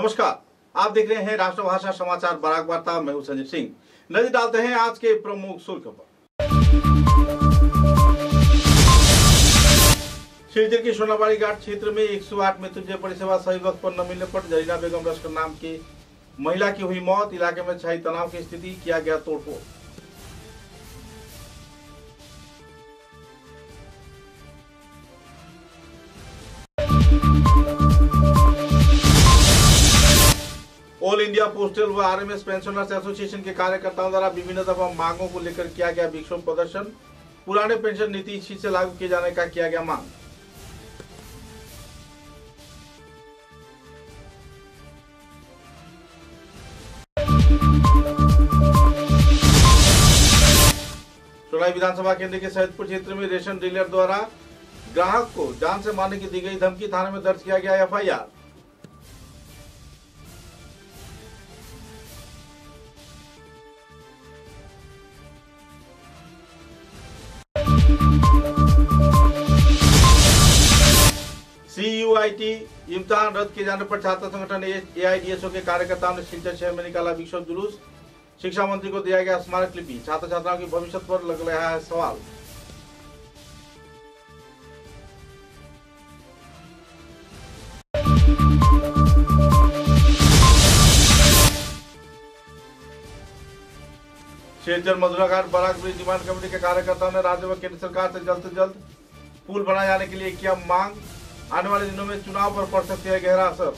नमस्कार, आप देख रहे हैं राष्ट्रभाषा समाचार बराक वार्ता। मैं हूं संजीव सिंह। नजर डालते हैं आज के प्रमुख सुर्खियों पर। सिलचर के सोनाबाड़ी घाट क्षेत्र में 108 मृत्युंजय परिसेवा सही वक्त पर न मिलने पर जरीना बेगम लश्कर नाम की महिला की हुई मौत। इलाके में छाई तनाव की स्थिति, किया गया तोड़फोड़। ऑल इंडिया पोस्टल व आरएमएस पेंशनर्स एसोसिएशन के कार्यकर्ताओं द्वारा विभिन्न दफा मांगों को लेकर किया गया विक्षोभ प्रदर्शन। पुराने पेंशन नीति इसी से लागू किए जाने का किया गया मांग। सोनाई विधानसभा केंद्र के सैदपुर क्षेत्र में रेशन डीलर द्वारा ग्राहक को जान से मारने की दी गई धमकी। थाने में दर्ज किया गया एफआईआर। CUIT इम्तिहान रद्द किए जाने पर छात्र संगठन AIDSO के कार्यकर्ताओं ने सिलचर शहर में निकाला विक्षोभ जुलूस। शिक्षा मंत्री को दिया गया स्मारक लिपि। छात्र छात्राओं के भविष्य पर लग रहा है सवाल। सिलचर मधुरा घाट बराक ब्रिज डिमांड कमेटी के कार्यकर्ताओं ने राज्य व केंद्र सरकार से जल्द पुल बनाए जाने के लिए किया मांग। आने वाले दिनों में चुनाव पर पड़ सकती है गहरा असर।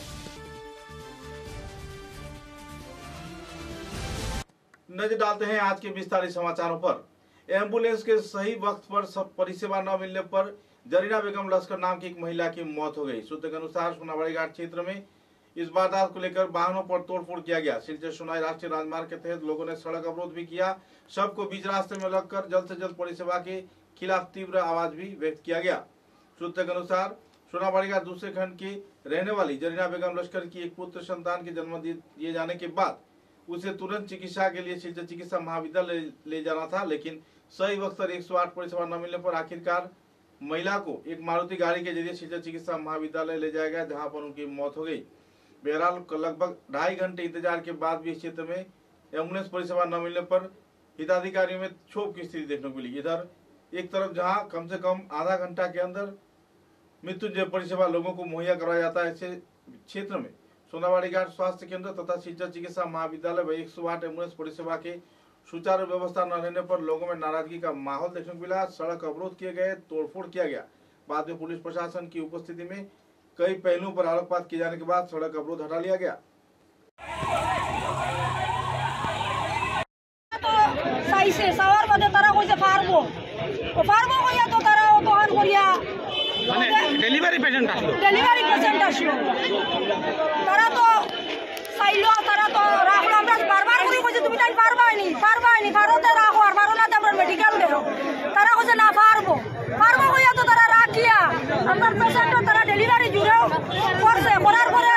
नजर डालते हैं आज के विस्तारित समाचारों पर। एम्बुलेंस के सही वक्त पर परिसेवा न मिलने पर जरीना बेगम लश्कर नाम की एक महिला की मौत हो गई। सूत्र के अनुसार सोनाबाड़ी घाट क्षेत्र में इस वारदात को लेकर वाहनों पर तोड़फोड़ किया गया। सिलचर सोनाई राष्ट्रीय राजमार्ग के तहत लोगों ने सड़क अवरोध भी किया। शव को बीच रास्ते में लगकर जल्द से जल्द परिसेवा के खिलाफ तीव्र आवाज भी व्यक्त किया गया। सूत्र के अनुसार सोनाबाड़ी का दूसरे खंड की रहने वाली जरीना बेगम लश्कर की एक पुत्र संतान के जन्म दिए जाने के बाद उसे तुरंत चिकित्सा के लिए सिलचर चिकित्सा महाविद्यालय ले जाना था, लेकिन सही वक्त पर 108 परिसेवा न मिलने पर आखिरकार महिला को एक मारुति गाड़ी के जरिए सिलचर चिकित्सा महाविद्यालय ले जाया गया, जहां पर उनकी मौत हो गई। बहरहाल लगभग 2.5 घंटे इंतजार के बाद भी इस क्षेत्र में एम्बुलेंस परिसेवा न मिलने पर हिताधिकारियों में क्षोभ की स्थिति देखने को मिली। इधर एक तरफ जहां कम से कम आधा घंटा के अंदर मृत्युंजय परिसेवा लोगों को मुहैया कराया जाता है, ऐसे क्षेत्र में सोनाबाड़ी घाट स्वास्थ्य केंद्र तथा सिलचर चिकित्सा महाविद्यालय व 108 एम्बुलेंस परिसेवा के सुचारू व्यवस्था न रहने पर लोगों में नाराजगी का माहौल देखने को मिला। सड़क अवरोध किए गए, तोड़फोड़ किया गया। बाद में पुलिस प्रशासन की उपस्थिति में कई पहलुओं पर आलोकपात किए जाने के बाद सड़क अवरोध हटा लिया गया। सही से सवार बदे तारा कोई से फारबो কইয়া তো তারা বহন করিয়া মানে ডেলিভারি পেশেন্ট আসলো তারা তো চাইলো, তারা তো রাখলো। আমরা বারবার করে কইছে তুমি তাই পারবাইনি ভারতে রাখো আর ভারো না আমরা মেডিকেল দেও। তারা কইছে না পারবো কইয়া তো তারা রাখিয়া আমার পেশেন্ট তারা ডেলিভারি জুড়েও করছে। করার পরে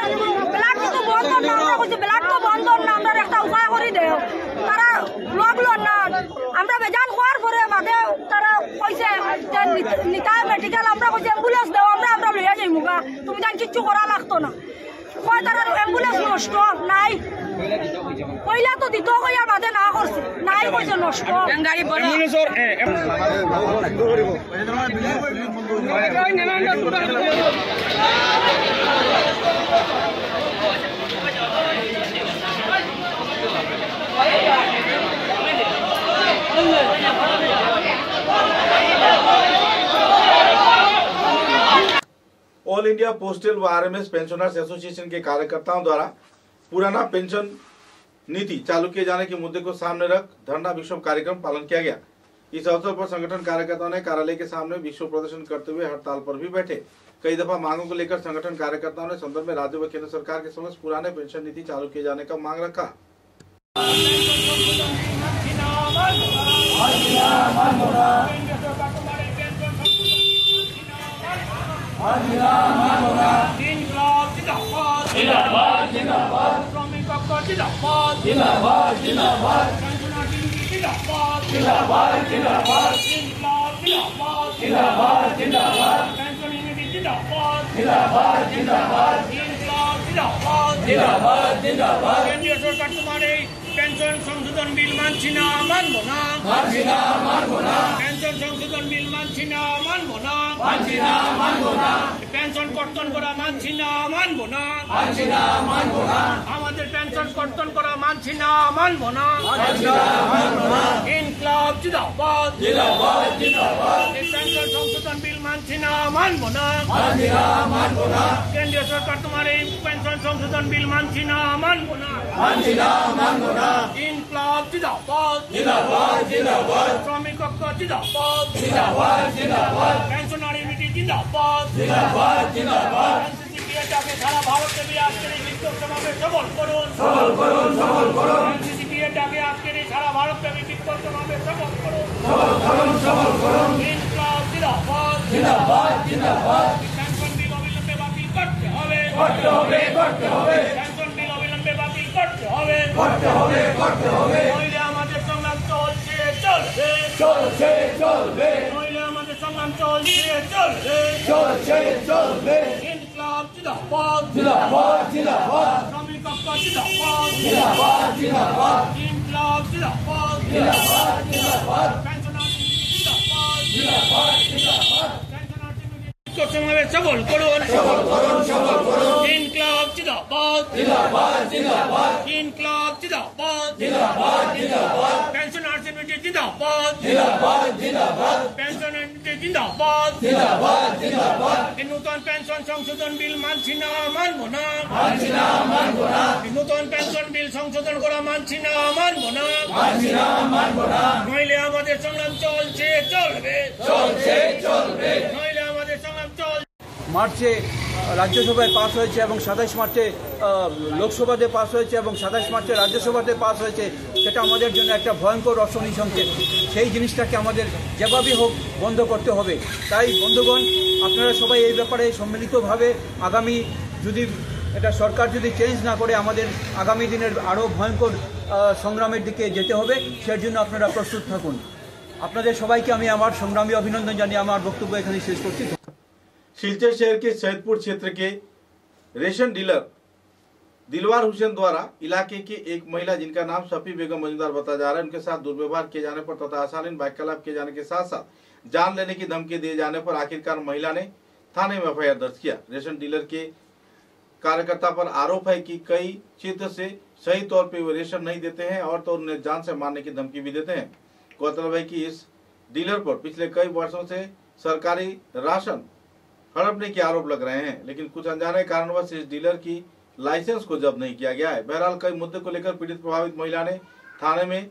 ব্লাড তো বন্ধ না, আমরা কইছে ব্লাড তো বন্ধ না, আমরা একটা উপায় করে দেও। তারা লাগলো না, আমরা বেজান হওয়ার পরে বাদে তারা কইছে যে নিতাই মেডিকেল, আমরা কইছে অ্যাম্বুলেন্স দেও, আমরা লইয়া যাইমু গা, তুমি জান কিচ্ছু করা লাগতো না। কয় তারা অ্যাম্বুলেন্স নষ্ট নাই, কইলা তো দিত কইয়া বাদে না করছে, নাই কইছে নষ্ট গাড়ি বড় ऑल इंडिया पोस्टल व आरएमएस पेंशनर्स एसोसिएशन के कार्यकर्ताओं द्वारा पुराना पेंशन नीति चालू किए जाने के मुद्दे को सामने रख धरना विक्षोभ कार्यक्रम पालन किया गया। इस अवसर पर संगठन कार्यकर्ताओं ने कार्यालय के सामने विक्षोभ प्रदर्शन करते हुए हड़ताल पर भी बैठे। कई दफा मांगों को लेकर संगठन कार्यकर्ताओं ने संदर्भ में राज्य व केंद्र सरकार के समक्ष पुराने पेंशन नीति चालू किए जाने का मांग रखा। জিন্দাবাদ জিন্দাবাদ জিন্দাবাদ কেন্দ্রীয় সরকার তোমার এই পেনশন সংশোধন বিল মানছি না মানবো না পেনশন সংশোধন বিল মানছি না মানবো না পেনশন কর্তন করা মানছি না মানবো না আমাদের পেনশন কর্তন করা মানছি না মানবো না ইনকলাব জিন্দাবাদ জিন্দাবাদ জিন্দাবাদ এই পেনশন সংশোধন বিল মানছি না মানবো না কেন্দ্রীয় সরকার তোমার এই পেনশন সংশোধন বিল মানছি না মানবো না ইনকলাব জিন্দাবাদ জিন্দাবাদ জিন্দাবাদ শ্রমিক ঐক্য জিন্দাবাদ জিন্দাবাদ জিন্দাবাদ পেনশনার ইউনিটি জিন্দাবাদ জিন্দাবাদ জিন্দাবাদ এনসিসিপিএটাকে সারা ভারতব্যাপী আজকের এই বিক্ষোভ সমাবেশ সফল করুন এনসিসিপিএটাকে আজকের এই সারা ভারতব্যাপী বিক্ষোভ সমাবেশ সফল করুন ইনকলাব জিন্দাবাদ জিন্দাবাদ জিন্দাবাদ পেনশন বিল অবিলম্বে বাতিল করতে হবে পেনশন বিল অবিলম্বে বাতিল করতে হবে নইলে আমাদের সংগ্রাম চলছে নইলে আমাদের সংগ্রাম চলছে ইনকলাব জিন্দাবাদ শ্রমিক ঐক্য জিন্দাবাদ ইনকলাব জিন্দাবাদ পেনশনার জিন্দাবাদ সমাবেশ সফল করুন ইনকলাব জিন্দাবাদ ইনকলাব জিন্দাবাদ পেনশনার্স ইউনিটি জিন্দাবাদ পেনশন ইউনিটি জিন্দাবাদ নূতন পেনশন সংশোধন বিল মানছি না মানবো না নূতন পেনশন বিল সংশোধন করা মানছি না মানবো না নইলে আমাদের সংগ্রাম চলবে নইলে আমাদের সংগ্রাম চলছে। মার্চে রাজ্যসভায় পাস হয়েছে এবং 27 মার্চে লোকসভাতে পাস হয়েছে এবং 27 মার্চে রাজ্যসভাতে পাস হয়েছে। সেটা আমাদের জন্য একটা ভয়ঙ্কর রসনী সংকেত। সেই জিনিসটাকে আমাদের যেভাবেই হোক বন্ধ করতে হবে। তাই বন্ধুগণ, আপনারা সবাই এই ব্যাপারে সম্মিলিতভাবে আগামী যদি এটা সরকার যদি চেঞ্জ না করে আমাদের আগামী দিনের আরও ভয়ঙ্কর সংগ্রামের দিকে যেতে হবে। সেই জন্য আপনারা প্রস্তুত থাকুন। আপনাদের সবাইকে আমি আমার সংগ্রামী অভিনন্দন জানিয়ে আমার বক্তব্য এখানে শেষ করছি। शिलचर शहर के सैदपुर क्षेत्र के रेशन डीलर दिलवार हुसैन द्वारा इलाके की एक महिला जिनका नाम शफी बेगम मजूमदार बताया जा रहा है, उनके साथ दुर्व्यवहार किए जाने पर तथा अशालीन वार्तालाप किए जाने के साथ साथ जान लेने की धमकी दिए जाने पर आखिरकार महिला ने थाने में एफआईआर दर्ज किया। रेशन डीलर के कार्यकर्ता पर आरोप है कि कई क्षेत्र से सही तौर पर वे रेशन नहीं देते हैं और तो उन्हें जान से मारने की धमकी भी देते हैं। गौरतलब है कि इस डीलर पर पिछले कई वर्षों से सरकारी राशन हड़पने के आरोप लग रहे हैं, लेकिन कुछ अनजाने कारणवश इस डीलर की लाइसेंस को जब्त नहीं किया गया है। बहरहाल कई मुद्दे को लेकर पीड़ित प्रभावित महिला ने थाने में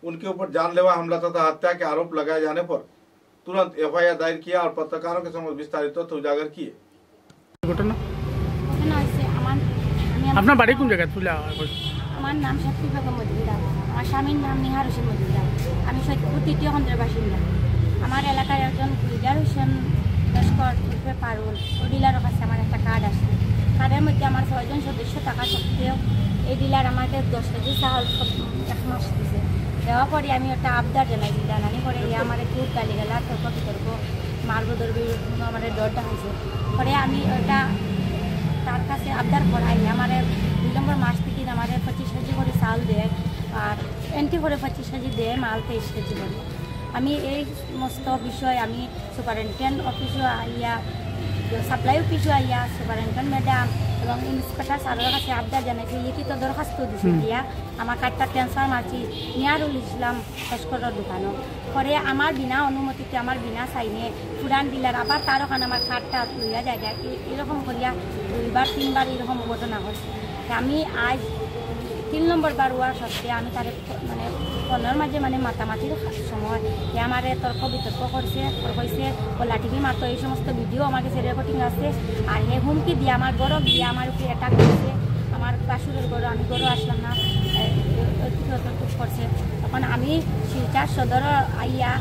उनके ऊपर जानलेवा हमला तथा हत्या के आरोप लगाए जाने पर तुरंत एफआईआर दायर किया और पत्रकारों के समक्ष विस्तारित तथ्य उजागर किए। আপনার বাড়ি কোন জায়গায়? আমার নাম শফি বেগম মজুমদার, আমার স্বামীর নাম নিহার হোসেন মজুমদার। আমি সৈয়দপুর তৃতীয় খন্ডের বাসিন্দা। আমার এলাকার একজন লিডার হোসেন লস্কর উর্ফে পারুল, ওই ডিলারের কাছে আমার একটা কার্ড আসে। কার্ডের মধ্যে আমার 6 জন সদস্য থাকা সত্ত্বেও এই ডিলার আমাকে 10 কেজি চাউল 1 মাস দিছে। দেওয়ার পরে আমি একটা আবদার জানাইছি, জানানি পরে আমার খুব গালি গেলা তর্ক বিতর্ক মারব ধরবে আমার ডরটা হয়েছে। পরে আমি ওটা তার কাছে আবদার করাই আমার 2 নম্বর মাস থেকে আমার 25 কেজি করে চাউল দেয় আর এন্ট্রি করে 25 কেজি দেয়, মাল 23 কেজি করে। আমি এই সমস্ত বিষয় আমি সুপারিনটেন্ডেন্ট অফিসও আইয়া, সাপ্লাই অফিসও আইয়া, সুপারিনটেন্ডেন্ট ম্যাডাম এবং ইন্সপেক্টর স্যারের কাছে আবদার জানাইছি, লিখিত দরখাস্ত দিছি দিয়া আমার কার্ডটা ট্রান্সফার মারছি নিয়ারুল ইসলাম লস্করের দোকানও। পরে আমার বিনা অনুমতিতে আমার বিনা সাইনে পুরান ডিলার আবার তার ওখানে আমার কার্ডটা লইয়া জায়গা এরকম করিয়া 2বার 3বার এরকম ঘটনা ঘটছে। আমি আজ 3 নম্বর বার হওয়ার সত্ত্বে আমি তার মানে ফোনের মাঝে মানে মাতামাতির সময় আমার তর্ক বিতর্ক করছে, কইছে ও লাঠিবি মারতো, এই সমস্ত ভিডিও আমার কাছে রেকর্ডিং আছে। আর হে হুমকি দিয়ে আমার গরু গিয়ে আমার উপরে অ্যাটাক করছে, আমার বাসুরের গরু, আমি গরু আসলাম না করছে। তখন আমি শিলচর সদর আইয়া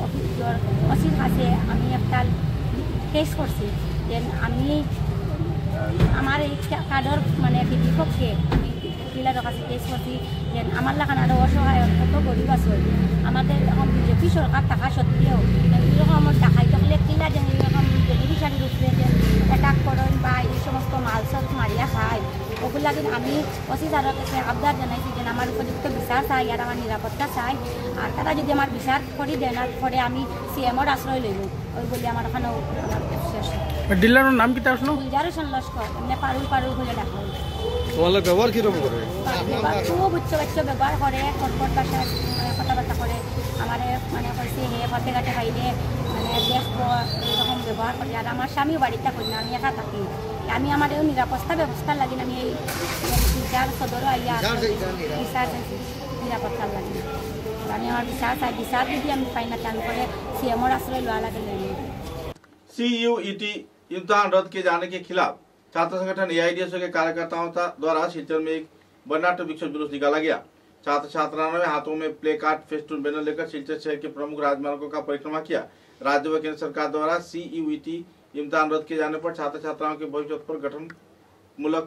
অফিসের কাছে আমি একটা কেস করছি। দেন আমি আমার এই কার্ডের মানে বিপক্ষে আমি ডিলারের কাছে কেস করছি। দেন আমার লাগান আরও অসহায় কত গরিব আছে, আমাদের এখন বিজেপি সরকার থাকা সত্ত্বেও এরকম দেখাই থাকলে কিনা যেন এরকম বেনিফিশিয়ারির উপরে অ্যাটাক করেন বা এই সমস্ত মাল সব মারিয়া খায়, ওগুলো লাগে আমি ওসি স্যারের কাছে আবদার জানাইছি যে আমার উপযুক্ত বিচার চাই আর আমার নিরাপত্তা চাই, আর তারা যদি আমার বিচার করে দেয় না পরে আমি সিএমওর আশ্রয় লইব, ওই বলে আমার ওখানে শেষ। ডিলারের নাম কি আসলো? গুলজার হোসেন লস্কর, এমনি পারুল পারুল বলে ডাকা। তোমাদের ব্যবহার কিরকম করে? খুব উচ্চ ব্যবহার করে, কটকট ভাষায় কথাবার্তা করে, আমার মানে কইছে হে পথে ঘাটে পাইলে মানে দেখবো, এইরকম ব্যবহার করে। আর আমার স্বামীও বাড়িতে করি না, আমি একা থাকি। আমি আমার এই নিরাপত্তা ব্যবস্থার লাগি আমি এই বিচার সদরও আইয়া বিচার নিরাপত্তার লাগি আমি আমার বিচার চাই। বিচার যদি আমি পাই না আমি করে सीएमओ आश्रय लवा लगे। CUET इम्तिहान रद्द किए जाने के खिलाफ छात्र संगठन AIDSO के कार्यकर्ताओं द्वारा सिलचर में एक वर्णाढ्य विक्षोभ जुलूस निकाला गया। छात्र छात्राओं ने हाथों में प्ले कार्ड, फेस्टून बैनर लेकर सिलचर शहर के प्रमुख राजमार्गों का परिक्रमा किया। राज्य व केंद्र सरकार द्वारा CUET इम्तिहान रद्द किए जाने पर छात्र छात्राओं के भविष्य पर गठन मूलक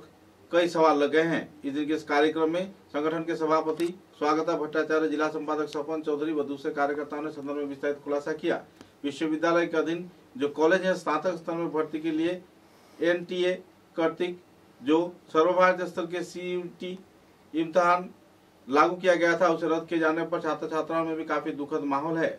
कई सवाल लग गए हैं। इस दिन के इस कार्यक्रम में संगठन के सभापति स्वागता भट्टाचार्य, जिला संपादक सपन चौधरी व दूसरे कार्यकर्ताओं ने संदर्भ में विस्तारित खुलासा किया। विश्वविद्यालय के अधीन जो कॉलेज है स्नातक स्तर में भर्ती के लिए NTA कार्तिक जो सर्वभारतीय स्तर के CUET इम्तिहान लागू किया गया था उसे रद्द किए जाने पर छात्र छात्राओं में भी काफी दुखद माहौल है।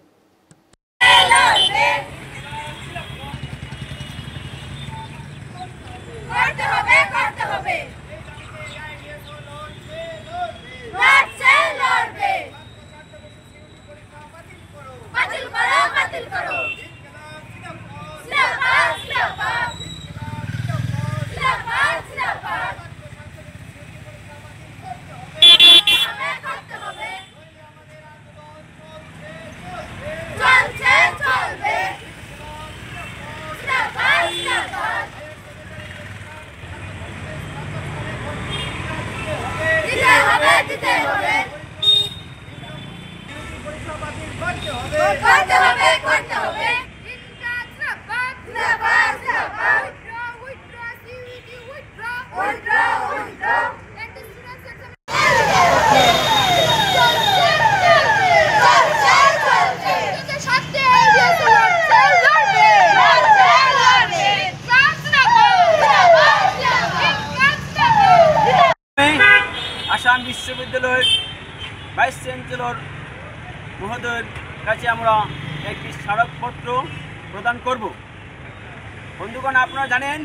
आसाम विश्वविद्यालय वाइस चैंसलर महोदय কাছে আমরা একটি স্মারকপত্র প্রদান করব। বন্ধুগণ, আপনারা জানেন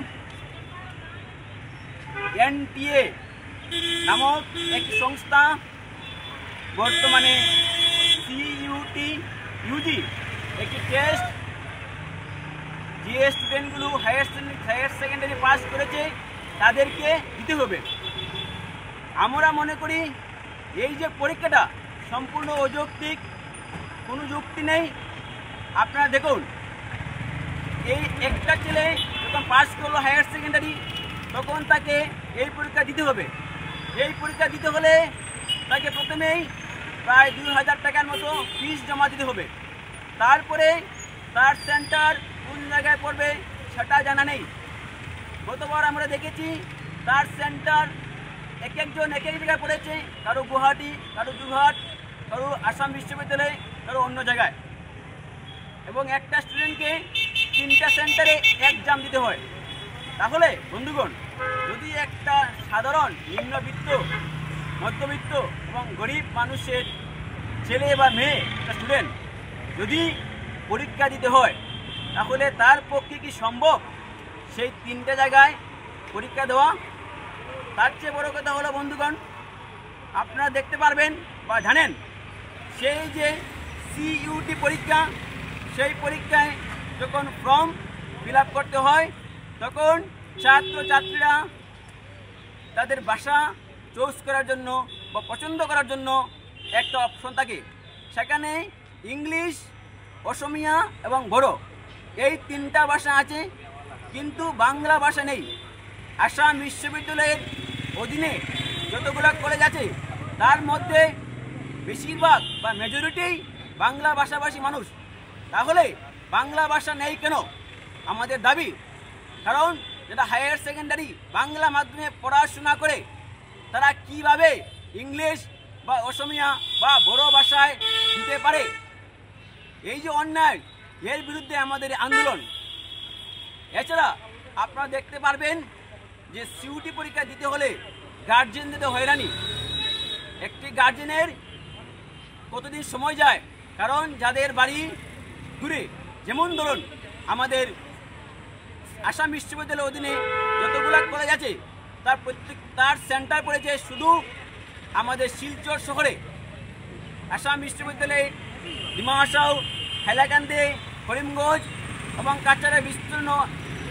NTA নামক একটি সংস্থা বর্তমানে CUET UG একটি টেস্ট যে স্টুডেন্টগুলো হায়ার সেকেন্ডারি পাস করেছে তাদেরকে দিতে হবে। আমরা মনে করি এই যে পরীক্ষাটা সম্পূর্ণ অযৌক্তিক, কোনো যুক্তি নেই। আপনারা দেখুন, এই একটা ছেলে যখন পাস করলো হায়ার সেকেন্ডারি তখন তাকে এই পরীক্ষা দিতে হবে। এই পরীক্ষা দিতে হলে তাকে প্রথমেই প্রায় 2000 টাকার মতো ফিস জমা দিতে হবে। তারপরে তার সেন্টার কোন জায়গায় পড়বে সেটা জানা নেই। গতবার আমরা দেখেছি তার সেন্টার এক একজন এক এক জায়গায় পড়েছে, কারো গুয়াহাটি, কারো যোরহাট, কারো আসাম বিশ্ববিদ্যালয়, কারো অন্য জায়গায়। এবং একটা স্টুডেন্টকে 3টা সেন্টারে এক্সাম দিতে হয়। তাহলে বন্ধুগণ, যদি একটা সাধারণ নিম্নবিত্ত, মধ্যবিত্ত এবং গরিব মানুষের ছেলে বা মেয়ে একটা স্টুডেন্ট যদি পরীক্ষা দিতে হয় তাহলে তার পক্ষে কি সম্ভব সেই 3টে জায়গায় পরীক্ষা দেওয়া? তার চেয়ে বড় কথা হলো বন্ধুগণ, আপনারা দেখতে পারবেন বা জানেন সেই যে CUET পরীক্ষা, সেই পরীক্ষায় যখন ফর্ম ফিল আপ করতে হয় তখন ছাত্রছাত্রীরা তাদের ভাষা চুজ করার জন্য বা পছন্দ করার জন্য একটা অপশন থাকে। সেখানে ইংলিশ, অসমিয়া এবং বড়ো এই 3টা ভাষা আছে, কিন্তু বাংলা ভাষা নেই। আসাম বিশ্ববিদ্যালয়ের অধীনে যতগুলো কলেজ আছে তার মধ্যে বেশিরভাগ বা মেজরিটি বাংলা ভাষাভাষী মানুষ। তাহলে বাংলা ভাষা নেই কেন আমাদের দাবি? কারণ যারা হায়ার সেকেন্ডারি বাংলা মাধ্যমে পড়াশোনা করে তারা কিভাবে ইংলিশ বা অসমিয়া বা বড়ো ভাষায় দিতে পারে? এই যে অন্যায়, এর বিরুদ্ধে আমাদের আন্দোলন। এছাড়া আপনারা দেখতে পারবেন যে CUET পরীক্ষা দিতে হলে গার্জেনদের হয়রানি। একটি গার্জেনের কতদিন সময় যায়, কারণ যাদের বাড়ি দূরে, যেমন ধরুন আমাদের আসাম বিশ্ববিদ্যালয়ের অধীনে যতগুলো কলেজ আছে তার সেন্টার পড়েছে শুধু আমাদের শিলচর শহরে। আসাম বিশ্ববিদ্যালয়ে ডিমা হাসাও, হাইলাকান্দি, করিমগঞ্জ এবং কাছাড়ের বিস্তীর্ণ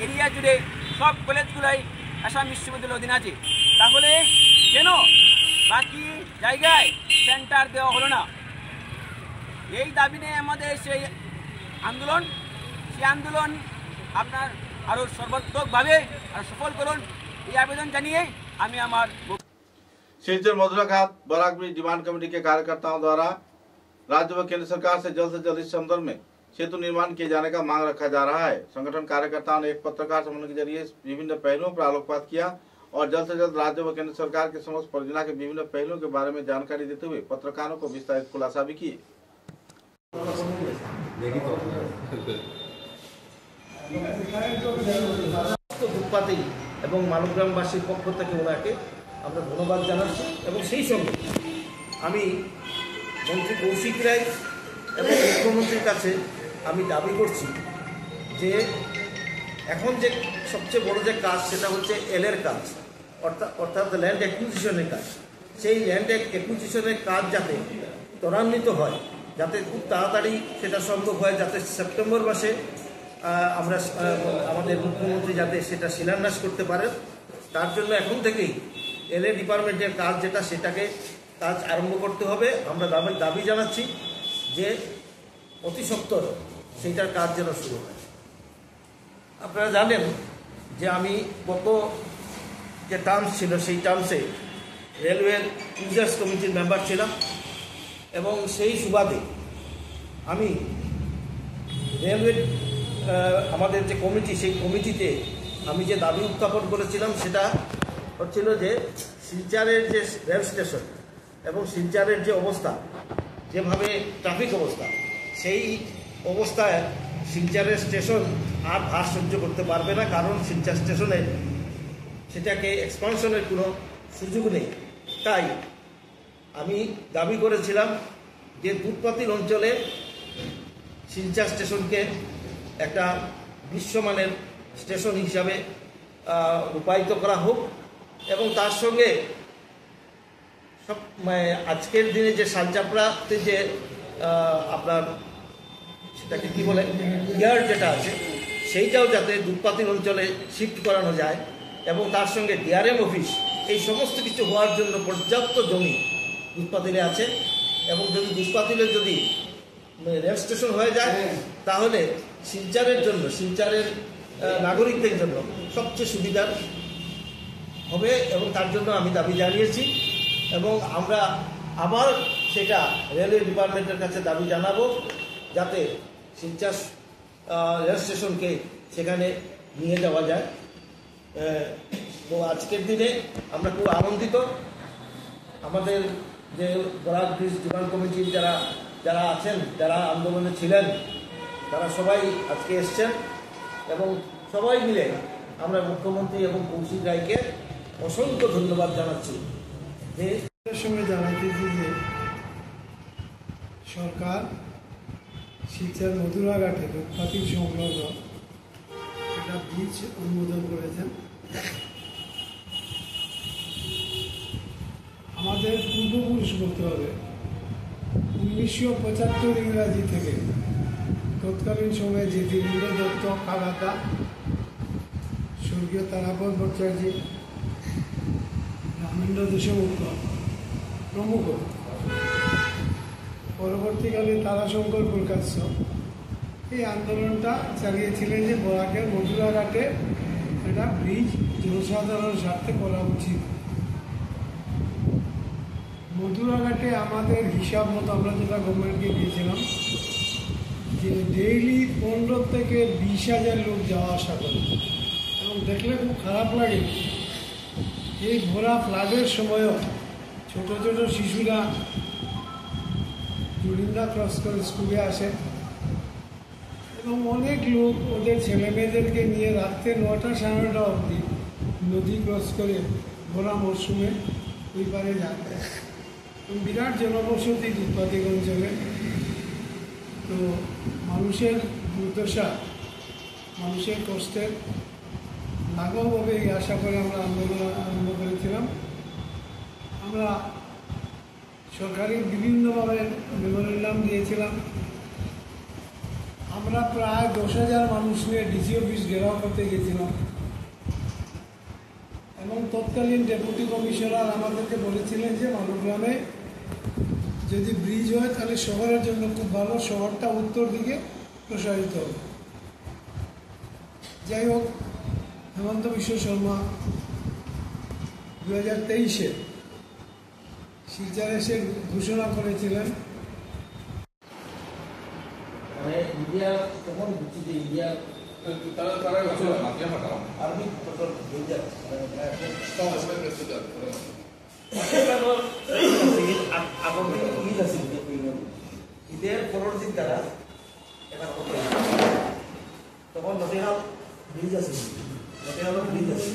এরিয়া জুড়ে সব কলেজগুলোই আসাম বিশ্ববিদ্যালয়ের অধীনে আছে। তাহলে কেন বাকি জায়গায় সেন্টার দেওয়া হলো না? এই দাবি নিয়ে আমাদের সেই আন্দোলন আপনার আরও সর্বাত্মকভাবে আর সফল করুন, এই আবেদন জানিয়ে আমি আমার Silchar Madhuraghat Barak bridge demand committee के कार्यकर्ताओं द्वारा राज्य व केंद्र सरकार से जल्द इस संदर्भ में सेतु निर्माण किए जाने का मांग रखा जा रहा है। संगठन कार्यकर्ताओं ने एक पत्रकार सम्मेलन के जरिए विभिन्न पहलुओं पर आलोकपात किया और जल्द से जल्द राज्य व केंद्र सरकार के समक्ष परियोजना के विभिन्न पहलुओं के बारे में जानकारी देते हुए पत्रकारों को विस्तारित खुलासा भी किए। দুধপাতি এবং মানবগ্রামবাসীর পক্ষ থেকে ওনাকে আমরা ধন্যবাদ জানাচ্ছি এবং সেই সঙ্গে আমি মন্ত্রী কৌশিক রায় এবং মুখ্যমন্ত্রীর কাছে আমি দাবি করছি যে এখন যে সবচেয়ে বড় যে কাজ সেটা হচ্ছে এলের কাজ, অর্থাৎ ল্যান্ড অ্যাকুইজিশনের কাজ। সেই ল্যান্ড অ্যাকুইজিশনের কাজ যাতে ত্বরান্বিত হয়, যাতে খুব তাড়াতাড়ি সেটা সম্ভব হয়, যাতে সেপ্টেম্বর মাসে আমরা আমাদের মুখ্যমন্ত্রী যাতে সেটা শিলান্যাস করতে পারেন, তার জন্য এখন থেকেই এলএ ডিপার্টমেন্টের কাজ যেটা সেটাকে কাজ আরম্ভ করতে হবে। আমরা দাবি জানাচ্ছি যে অতি সত্বর সেইটার কাজ যেন শুরু হয়। আপনারা জানেন যে আমি গত যে টার্মস ছিল সেই টার্মসে রেলওয়ের ইউজার্স কমিটির মেম্বার ছিলাম এবং সেই সুবাদে আমি রেলওয়ে আমাদের যে কমিটি সেই কমিটিতে আমি যে দাবি উত্থাপন করেছিলাম সেটা হচ্ছিল যে শিলচরের যে রেল স্টেশন এবং শিলচরের যে অবস্থা, যেভাবে ট্রাফিক অবস্থা, সেই অবস্থায় শিলচরের স্টেশন আর ভার সহ্য করতে পারবে না, কারণ শিলচর স্টেশনে সেটাকে এক্সপানশনের কোনো সুযোগ নেই। তাই আমি দাবি করেছিলাম যে দুধপাতিল অঞ্চলে শিলচর স্টেশনকে একটা বিশ্বমানের স্টেশন হিসাবে রূপায়িত করা হোক এবং তার সঙ্গে সব আজকের দিনে যে সালচাপড়াতে যে আপনার সেটাকে কী বলে ইয়ার যেটা আছে সেইটাও যাতে দুধপাতিল অঞ্চলে শিফট করানো যায় এবং তার সঙ্গে ডিআরএম অফিস, এই সমস্ত কিছু হওয়ার জন্য পর্যাপ্ত জমি দুধপাতিলে আছে এবং যদি দুধপাতিলে যদি রেল স্টেশন হয়ে যায় তাহলে শিলচরের জন্য, শিলচরের নাগরিকদের জন্য সবচেয়ে সুবিধার হবে এবং তার জন্য আমি দাবি জানিয়েছি এবং আমরা আবার সেটা রেলওয়ে ডিপার্টমেন্টের কাছে দাবি জানাবো যাতে শিলচর রেল স্টেশনকে সেখানে নিয়ে যাওয়া যায়। তো আজকের দিনে আমরা খুব আনন্দিত। আমাদের যে বরাক ব্রিজ ডিমান্ড কমিটির যারা আছেন, যারা আন্দোলনে ছিলেন, তারা সবাই আজকে এসছেন এবং সবাই মিলে আমরা মুখ্যমন্ত্রী এবং কৌশিক রায়কে অসংখ্য ধন্যবাদ জানাচ্ছি। যে সঙ্গে জানাতেছি যে সরকার শিলচর মধুরাঘাটে দুধপাতিল সংলগ্ন একটা ব্রিজ অনুমোদন করেছেন। আমাদের পূর্বপুরুষ বলতে হবে 1975 ইংরাজি থেকে তৎকালীন সময়ে যে দীনেন্দ্র দত্ত, কালাতা, স্বর্গীয় তারাপদ ভট্টাচার্য, রামেন্দ্র দেশমুখ প্রমুখ, পরবর্তীকালে তারাশঙ্কর প্রকাশ্য এই আন্দোলনটা চালিয়েছিলেন যে বরাকের মধুরাঘাটে একটা ব্রিজ জনসাধারণ স্বার্থে করা উচিত। মধুরাঘাটে আমাদের হিসাব মতো আমরা যেটা গভর্নমেন্টকে দিয়েছিলাম যে ডেইলি 15 থেকে 20,000 লোক যাওয়া আসা করে এবং দেখলে খুব খারাপ লাগে। এই ভরা ফ্লাডের সময়ও ছোট ছোট শিশুরা জুড়িন্দা ক্রস করে স্কুলে আসে এবং অনেক লোক ওদের ছেলেমেয়েদেরকে নিয়ে রাত্রে 9টা সাড়ে 9টা অবধি নদী ক্রস করে ভরা মরশুমে ওই পারে যাতে বিরাট জনবসতি উৎপাদিক অঞ্চলে। তো মানুষের দুর্দশা, মানুষের কষ্টের লাঘব হবে এই আশা করে আমরা আন্দোলন আরম্ভ করেছিলাম। আমরা সরকারি বিভিন্নভাবে মেমোরেন্ডাম দিয়েছিলাম। আমরা প্রায় 10,000 মানুষ নিয়ে ডিসি অফিস ঘেরাও করতে গেছিলাম এবং তৎকালীন ডেপুটি কমিশনার আমাদেরকে বলেছিলেন যে মালুগ্রামে যদি ব্রিজ হয় তাহলে শহরের জন্য খুব ভালো, শহরটা উত্তর দিকে প্রসারিত হবে। যাই হোক, হেমন্ত বিশ্ব শর্মা 2023-এ শিলচরে এসে ঘোষণা করেছিলেন। ইন্ডিয়া তখন বুঝছি যে ইন্ডিয়া আর্মি ঈদের 15 দিন তারা তখন নটিহাল ব্রিজ আছে, নটিহাল ব্রিজ আছে,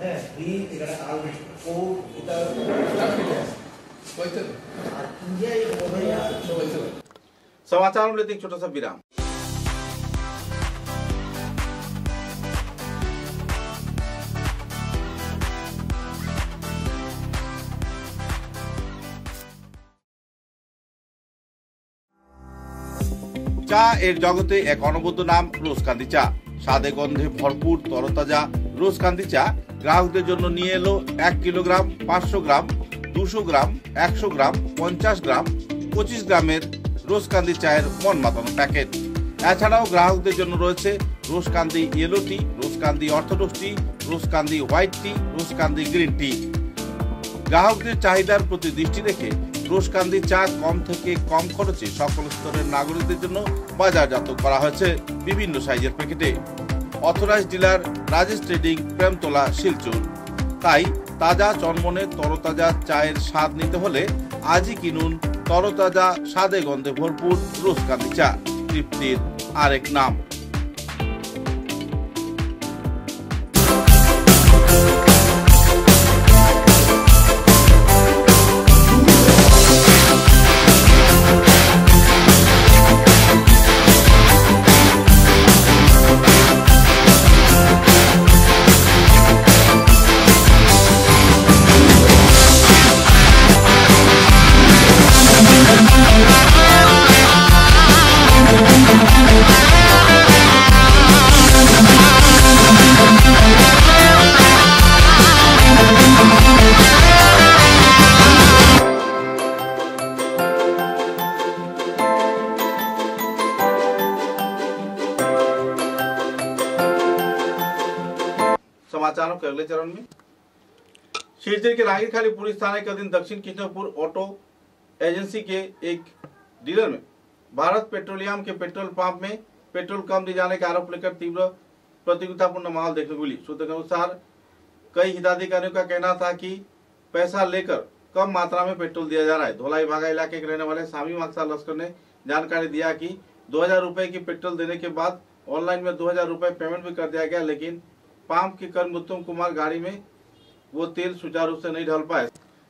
হ্যাঁ ব্রিজ এটা समाचारों में लेते एक छोटा सा विराम। চা এর জগতে এক অনবদ্য নাম রোজকান্দি চা। স্বাদে গন্ধে ভরপুর তরতাজা রোজকান্দি চা গ্রাহকদের জন্য নিয়ে এলো 1 কিলোগ্রাম, 500 গ্রাম, 200 গ্রাম, 100 গ্রাম, 50 গ্রাম, 25 গ্রামের রোজকান্দি চায়ের মন মাতানো প্যাকেট। এছাড়াও গ্রাহকদের জন্য রয়েছে রোজকান্দি ইয়েলো টি, রোজকান্দি অর্থোডক্স টি, রোজকান্দি হোয়াইট টি, রোজকান্দি গ্রিন টি। গ্রাহকদের চাহিদার প্রতি দৃষ্টি রেখে রোজকান্দি চা কম থেকে কম খরচে সকল স্তরের নাগরিকদের জন্য বাজারজাত করা হয়েছে বিভিন্ন সাইজের প্যাকেটে। Authorise dealer Rajesh trading, Premtala, Silchar. তাই তাজা চনমনে তরতাজা চায়ের স্বাদ নিতে হলে আজই কিনুন তরতাজা স্বাদে গন্ধে ভরপুর রোজকান্দি চা, তৃপ্তির আরেক নাম। समाचारों के अगले चरण में शिलचर के रांगीरखाली पुलिस थाने के अधीन दक्षिण कृष्णपुर ऑटो एजेंसी के एक डीलर में भारत पेट्रोलियम के पेट्रोल पंप में पेट्रोल कम दिए जाने का आरोप लेकर तीव्र प्रतियोगितापूर्ण माहौल देखने को मिली। सूत्रों के अनुसार कई हिताधिकारियों का कहना था कि पैसा लेकर कम मात्रा में पेट्रोल दिया जा रहा है। धोलाई भागा इलाके के रहने वाले शामीम अख्तर लश्कर ने जानकारी दिया कि 2000 रुपए की पेट्रोल देने के बाद ऑनलाइन में 2000 रुपए पेमेंट भी कर दिया गया, लेकिन पंप के कर्मी उत्तम कुमार गाड़ी में वो तेल सुचारू रूप से नहीं ढल पाए।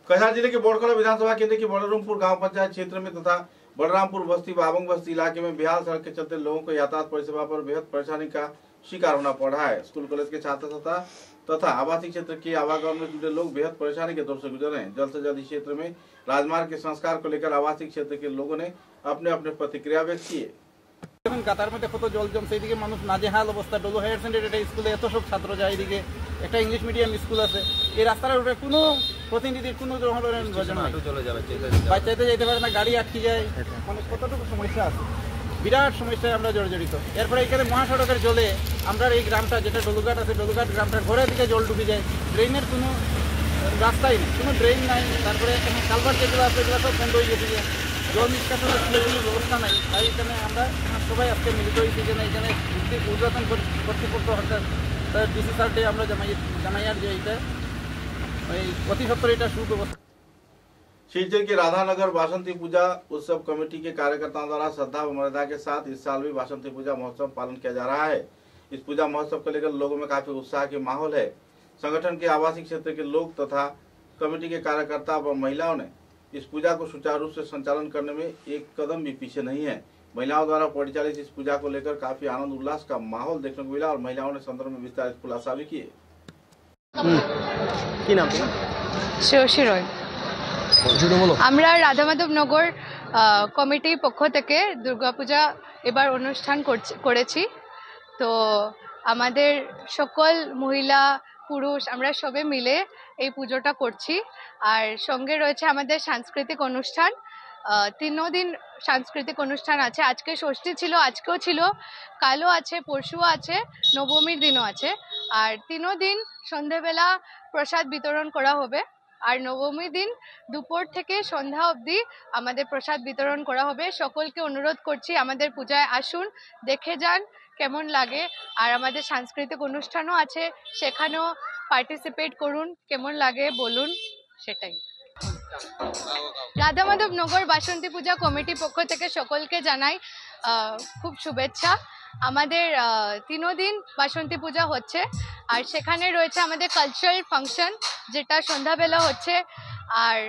कछार जिले के बोड़कला विधानसभा केंद्र के बलरामपुर गांव पंचायत क्षेत्र में तथा बलरामपुर बस्ती बाबंग बस्ती इलाके में बेहाल सड़क के चलते लोगों को यातायात परिसेवा पर बेहद परेशानी का शिकार होना पड़ रहा है। स्कूल कॉलेज के छात्र तथा आवासीय क्षेत्र के आवागमन में जुड़े लोग बेहद परेशानी के दौर से गुजर रहे हैं। जल्द से जल्द इस क्षेत्र में राजमार्ग के संस्कार को लेकर आवासीय क्षेत्र के लोगों ने अपने अपने प्रतिक्रिया व्यक्त किए। কাতার মধ্যে কত জল জমছে, এইদিকে মানুষ নাজেহাল অবস্থা। ডলু হায়ার সেকেন্ডারি স্কুলে এত সব ছাত্র যায়, এদিকে একটা ইংলিশ মিডিয়াম স্কুল আছে। এই রাস্তার উপরে কোনো প্রতিনিধির কোনো বাচ্চাতে যেতে পারে না, গাড়ি আটকে যায়, মানে কতটুকু সমস্যা আছে, বিরাট সমস্যায় আমরা জর্জরিত। এরপরে এখানে মহাসড়কের জলে আমরা এই গ্রামটা যেটা ডলুঘাট আছে, ডলুঘাট গ্রামটার ঘরের দিকে জল ডুবে যায়। ড্রেনের কোনো রাস্তাই নেই, কোনো ড্রেন নাই। তারপরে এখানে কালভার যেগুলো আছে এগুলো সব বন্ধ হয়ে গেছে, জল নিষ্কাশনের কোনো ব্যবস্থা নাই। তাই এখানে আমরা সবাই আজকে মিলিত হয়েছি যে এখানে উদ্বোধন কর্তৃপক্ষ অর্থাৎ ডিসি স্যারকে আমরা জানাই আর যে এটা অতি সত্তর এটা সুব্যবস্থা। शिलचर के राधानगर बासंती पूजा उत्सव कमेटी के कार्यकर्ताओं द्वारा श्रद्धा व मर्यादा के साथ इस साल भी बासंती पूजा महोत्सव पालन किया जा रहा है। इस पूजा महोत्सव को लेकर लोगों में काफी उत्साह के माहौल है। संगठन के आवासीय क्षेत्र के लोग तथा कमेटी के कार्यकर्ता व महिलाओं ने इस पूजा को सुचारू रूप से संचालन करने में एक कदम भी पीछे नहीं है। महिलाओं द्वारा परिचालित इस पूजा को लेकर काफी आनंद उल्लास का माहौल देखने को मिला और महिलाओं ने संदर्भ में विस्तारित खुलासा भी किए। শ্রেয়সী রয়। আমরা রাধামাধবনগর কমিটির পক্ষ থেকে দুর্গাপূজা এবার অনুষ্ঠান করেছি। তো আমাদের সকল মহিলা পুরুষ আমরা সবে মিলে এই পুজোটা করছি। আর সঙ্গে রয়েছে আমাদের সাংস্কৃতিক অনুষ্ঠান। 3 দিন সাংস্কৃতিক অনুষ্ঠান আছে। আজকে ষষ্ঠী ছিল, আজকেও ছিল, কালও আছে, পরশুও আছে, নবমীর দিনও আছে। আর 3 দিন সন্ধ্যাবেলা প্রসাদ বিতরণ করা হবে। আর নবমীর দিন দুপুর থেকে সন্ধ্যা অবধি আমাদের প্রসাদ বিতরণ করা হবে। সকলকে অনুরোধ করছি আমাদের পূজায় আসুন, দেখে যান কেমন লাগে। আর আমাদের সাংস্কৃতিক অনুষ্ঠানও আছে, সেখানেও পার্টিসিপেট করুন, কেমন লাগে বলুন, সেটাই। রাধামাধবনগর বাসন্তী পূজা কমিটির পক্ষ থেকে সকলকে জানাই খুব শুভেচ্ছা। আমাদের 3 দিন বাসন্তী পূজা হচ্ছে। আর সেখানে রয়েছে আমাদের কালচারাল ফাংশন, যেটা সন্ধ্যাবেলা হচ্ছে। আর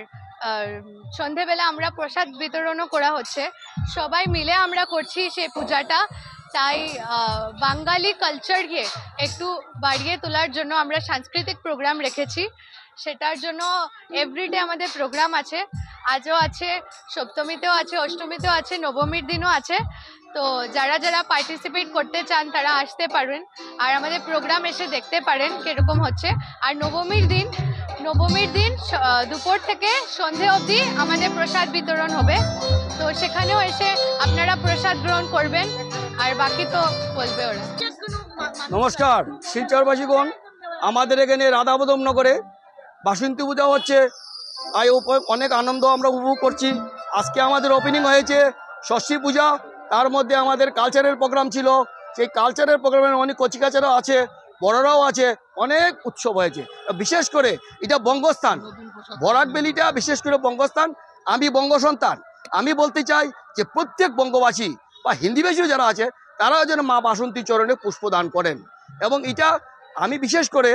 সন্ধ্যাবেলা আমরা প্রসাদ বিতরণও করা হচ্ছে। সবাই মিলে আমরা করছি সেই পূজাটা। তাই বাঙালি কালচারকে একটু বাড়িয়ে তোলার জন্য আমরা সাংস্কৃতিক প্রোগ্রাম রেখেছি। সেটার জন্য এভরিডে আমাদের প্রোগ্রাম আছে। আজও আছে, সপ্তমীতেও আছে, অষ্টমীতেও আছে, নবমীর দিনও আছে। তো যারা যারা পার্টিসিপেট করতে চান তারা আসতে পারেন আর আমাদের প্রোগ্রাম এসে দেখতে পারেন কীরকম হচ্ছে। আর নবমীর দিন দুপুর থেকে সন্ধে অবধি আমাদের প্রসাদ বিতরণ হবে। তো সেখানেও এসে আপনারা প্রসাদ গ্রহণ করবেন। আর বাকি তো বলবে ওরা। নমস্কার শিলচরবাসীগণ, আমাদের এখানে রাধামাধবনগরে বাসন্তী পূজা হচ্ছে। অনেক আনন্দ আমরা উপভোগ করছি। আজকে আমাদের ওপেনিং হয়েছে ষষ্ঠী পূজা, তার মধ্যে আমাদের কালচারের প্রোগ্রাম ছিল। সেই কালচারের প্রোগ্রামে অনেক কচিকাচারাও আছে, বড়রাও আছে, অনেক উৎসব হয়েছে। বিশেষ করে এটা বঙ্গস্থান, বরাক ভ্যালিটা বিশেষ করে বঙ্গস্থান। আমি বঙ্গ সন্তান। আমি বলতে চাই যে প্রত্যেক বঙ্গবাসী বা হিন্দিভাষীও যারা আছে তারাও যেন মা বাসন্তী চরণে পুষ্পদান করেন। এবং এটা আমি বিশেষ করে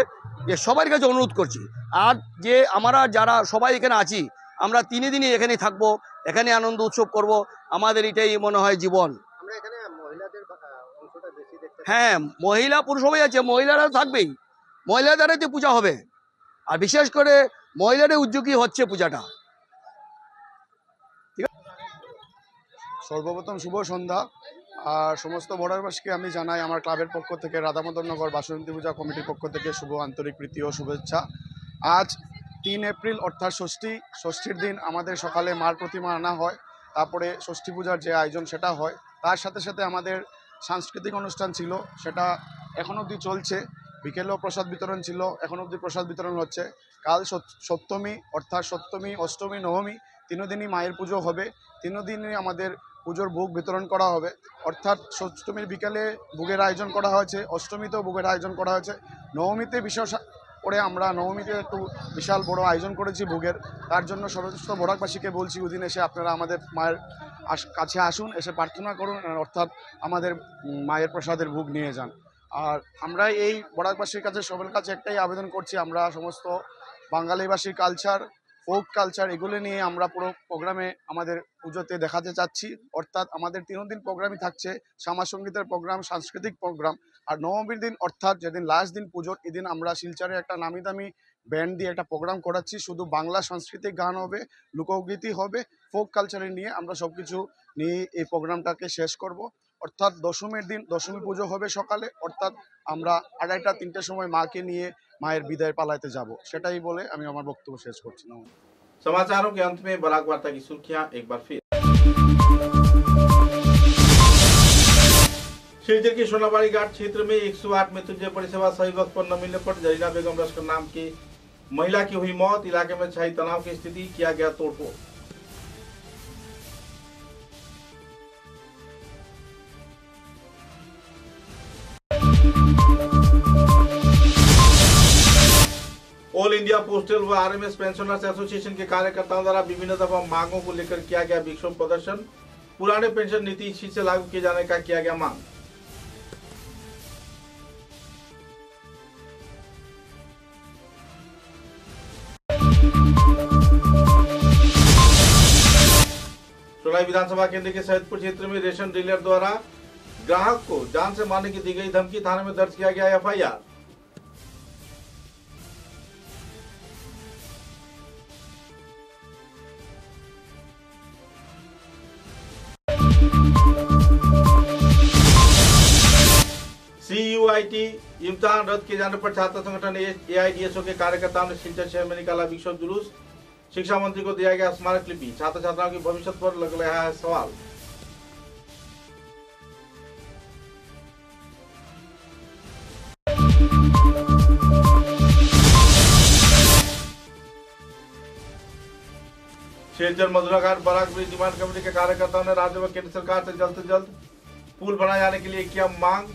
যে সবার কাছে অনুরোধ করছি। আর যে আমরা যারা সবাই এখানে আছি, আমরা 3 দিনই এখানে থাকবো, এখানে আনন্দ উৎসব করব। আমাদের এটাই মনে হয় জীবন। হ্যাঁ, মহিলা পুরুষ সবাই আছে, মহিলারা থাকবেই, মহিলাদের দ্বারাই পূজা হবে। আর বিশেষ করে মহিলাদের উদ্যোগী হচ্ছে পূজাটা। সর্বপ্রথম শুভ সন্ধ্যা। আর সমস্ত বর্ডারবাসীকে আমি জানাই আমার ক্লাবের পক্ষ থেকে, রাধামাধবনগর বাসন্তী পূজা কমিটির পক্ষ থেকে শুভ আন্তরিক প্রীতি ও শুভেচ্ছা। আজ 3 এপ্রিল অর্থাৎ ষষ্ঠীর দিন আমাদের সকালে মার প্রতিমা আনা হয়। তারপরে ষষ্ঠী পূজার যে আয়োজন সেটা হয়। তার সাথে সাথে আমাদের সাংস্কৃতিক অনুষ্ঠান ছিল, সেটা এখন অবধি চলছে। বিকেলেও প্রসাদ বিতরণ ছিল, এখন অবধি প্রসাদ বিতরণ হচ্ছে। কাল সপ্তমী অর্থাৎ সপ্তমী, অষ্টমী, নবমী 3 দিনই মায়ের পুজো হবে। 3 দিনই আমাদের পুজোর ভোগ বিতরণ করা হবে। অর্থাৎ সপ্তমীর বিকালে ভোগের আয়োজন করা হয়েছে, অষ্টমীতেও ভোগের আয়োজন করা হয়েছে, নবমীতে বিশেষ করে আমরা নবমীতে একটু বিশাল বড় আয়োজন করেছি ভোগের। তার জন্য সমস্ত বরাকবাসীকে বলছি ওদিন এসে আপনারা আমাদের মায়ের কাছে আসুন, এসে প্রার্থনা করুন, অর্থাৎ আমাদের মায়ের প্রসাদের ভোগ নিয়ে যান। আর আমরা এই বরাকবাসীর কাছে সবার কাছে একটাই আবেদন করছি, আমরা সমস্ত বাঙালিবাসীর কালচার, ফোক কালচার এগুলো নিয়ে আমরা পুরো প্রোগ্রামে আমাদের পুজোতে দেখাতে চাচ্ছি। অর্থাৎ আমাদের 3 দিন প্রোগ্রামই থাকছে, শ্যামা সঙ্গীতের প্রোগ্রাম, সাংস্কৃতিক প্রোগ্রাম। আর নবমীর দিন অর্থাৎ যেদিন লাস্ট দিন পুজোর, এদিন আমরা শিলচরে একটা নামি দামি ব্যান্ড দিয়ে একটা প্রোগ্রাম করাচ্ছি। শুধু বাংলা সাংস্কৃতিক গান হবে, লোকগীতি হবে, ফোক কালচারে নিয়ে আমরা সব কিছু নিয়ে এই প্রোগ্রামটাকে শেষ করব। অর্থাৎ দশমীর দিন দশমী পুজো হবে সকালে। অর্থাৎ আমরা 2:30-3টের সময় মাকে নিয়ে মায়ের বিদায় পালাইতে যাব। সেটাই বলে আমি আমার বক্তব্য শেষ করছি। समाचारों के अंत में बराक वार्ता की सुर्खियां एक बार फिर। शिलचर के सोनाबाड़ी घाट क्षेत्र में 108 मृत्युंजय परिसेवा सही वक्त पर न मिलने पर जरीना बेगम लश्कर नाम की महिला की हुई मौत। इलाके में छाई तनाव की स्थिति, किया गया तोड़फोड़। ऑल इंडिया पोस्टल व आरएमएस पेंशनर्स एसोसिएशन के कार्यकर्ताओं द्वारा विभिन्न दफा मांगों को लेकर किया गया विक्षोभ प्रदर्शन। पुराने पेंशन नीति इसी से लागू किए जाने का किया गया मांग। सोलाई विधानसभा केंद्र के सैदपुर क्षेत्र में रेशन डीलर द्वारा ग्राहक को जान से मारने की दी गई धमकी, थाने में दर्ज किया गया एफआईआर। CUIT इम्तिहान रद्द किए जाने पर छात्र संगठन AIDSO के कार्यकर्ताओं ने सिलचर शहर में निकाला विक्षोभ जुलूस। शिक्षा मंत्री को दिया गया स्मारक लिपि। छात्र छात्राओं के भविष्य पर लग रहा है सवाल। शेरचर मधुराघाट बराक ब्रिज डिमांड कमेटी के कार्यकर्ताओं ने राज्य व केंद्र सरकार से जल्द पुल बनाए जाने के लिए किया मांग।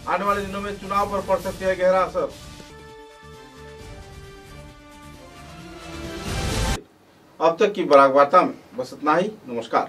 आने वाले दिनों में चुनाव पर पड़ सकती है गहरा असर। अब तक की बराक वार्ता में बस इतना ही। नमस्कार।